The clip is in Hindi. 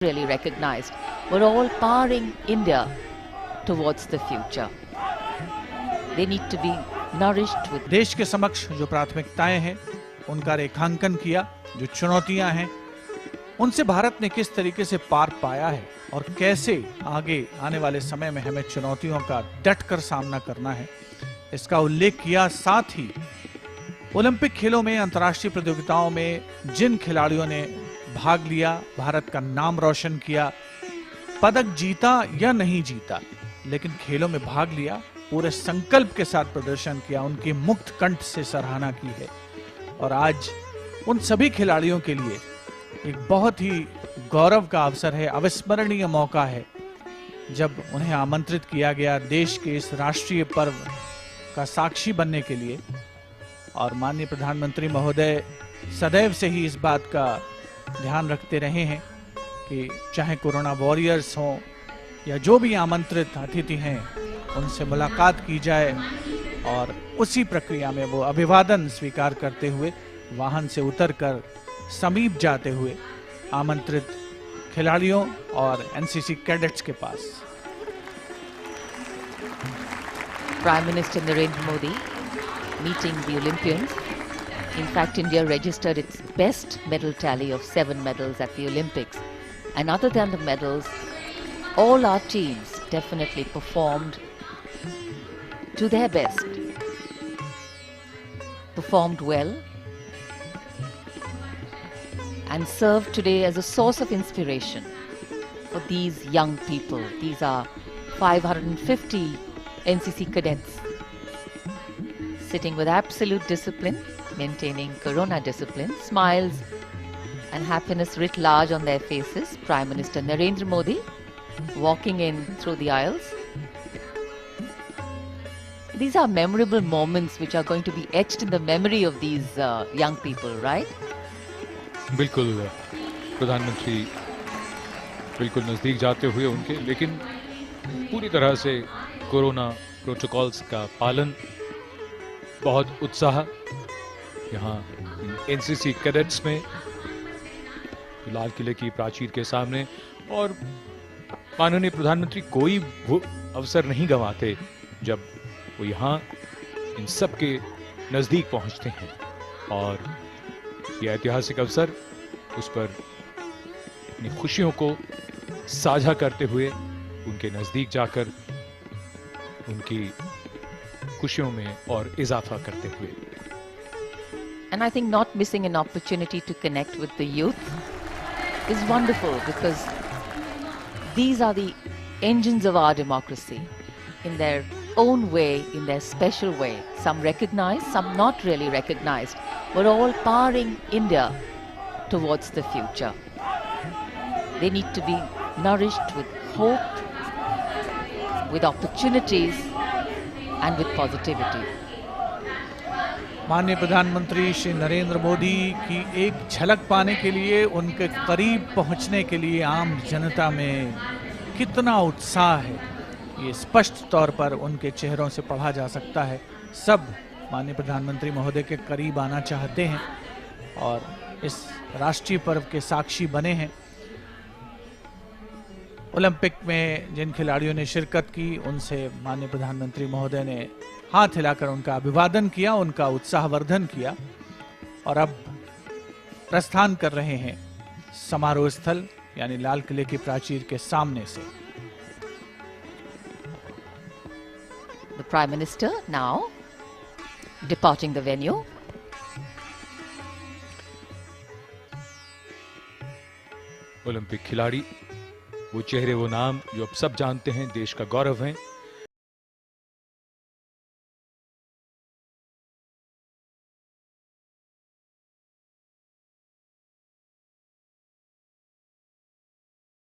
really recognized, were all powering India towards the future. They need to be nourished with. देश के समक्ष जो प्राथमिकताएं हैं उनका रेखांकन किया, जो चुनौतियां हैं उनसे भारत ने किस तरीके से पार पाया है और कैसे आगे आने वाले समय में हमें चुनौतियों का डट कर सामना करना है, इसका उल्लेख किया। साथ ही ओलंपिक खेलों में, अंतर्राष्ट्रीय प्रतियोगिताओं में जिन खिलाड़ियों ने भाग लिया, भारत का नाम रोशन किया, पदक जीता या नहीं जीता, लेकिन खेलों में भाग लिया, पूरे संकल्प के साथ प्रदर्शन किया, उनकी मुक्त कंठ से सराहना की है। और आज उन सभी खिलाड़ियों के लिए एक बहुत ही गौरव का अवसर है, अविस्मरणीय मौका है जब उन्हें आमंत्रित किया गया देश के इस राष्ट्रीय पर्व का साक्षी बनने के लिए। और माननीय प्रधानमंत्री महोदय सदैव से ही इस बात का ध्यान रखते रहे हैं कि चाहे कोरोना वॉरियर्स हों या जो भी आमंत्रित अतिथि हैं उनसे मुलाकात की जाए, और उसी प्रक्रिया में वो अभिवादन स्वीकार करते हुए वाहन से उतरकर समीप जाते हुए आमंत्रित खिलाड़ियों और एनसीसी कैडेट्स के पास। Prime Minister Narendra Modi meeting the Olympians. In fact, India registered its best medal tally of 7 medals at the Olympics. And other than the medals, all our teams definitely performed to their best, performed well, and served today as a source of inspiration for these young people. These are 550 NCC cadets sitting with absolute discipline, maintaining corona discipline, smiles and happiness writ large on their faces. Prime Minister Narendra Modi walking in through the aisles. These are memorable moments which are going to be etched in the memory of these young people, right? बिल्कुल प्रधानमंत्री बिल्कुल नज़दीक जाते हुए उनके, लेकिन पूरी तरह से कोरोना प्रोटोकॉल्स का पालन, बहुत उत्साह यहाँ एनसीसी कैडेट्स में लाल किले की प्राचीर के सामने। और माननीय प्रधानमंत्री कोई अवसर नहीं गंवाते जब वो यहाँ इन सब के नज़दीक पहुँचते हैं, और ये ऐतिहासिक अवसर, उस पर अपनी खुशियों को साझा करते हुए उनके नज़दीक जाकर उनकी खुशियों में और इजाफा करते हुए। And I think not missing an opportunity to connect with the youth is wonderful, because these are the engines of our democracy in their own way, in their special way. Some recognized, some not really recognized, but all powering India towards the future. They need to be nourished with hope, with opportunities and with positivity. माननीय प्रधानमंत्री श्री नरेंद्र मोदी की एक झलक पाने के लिए, उनके करीब पहुंचने के लिए आम जनता में कितना उत्साह है, ये स्पष्ट तौर पर उनके चेहरों से पढ़ा जा सकता है। सब माननीय प्रधानमंत्री महोदय के करीब आना चाहते हैं और इस राष्ट्रीय पर्व के साक्षी बने हैं। ओलंपिक में जिन खिलाड़ियों ने शिरकत की, उनसे माननीय प्रधानमंत्री महोदय ने हाथ हिलाकर उनका अभिवादन किया, उनका उत्साहवर्धन किया, और अब प्रस्थान कर रहे हैं समारोह स्थल यानी लाल किले की प्राचीर के सामने से। The Prime Minister now departing the venue. Olympic खिलाड़ी, वो चेहरे, वो नाम जो अब सब जानते हैं, देश का गौरव हैं,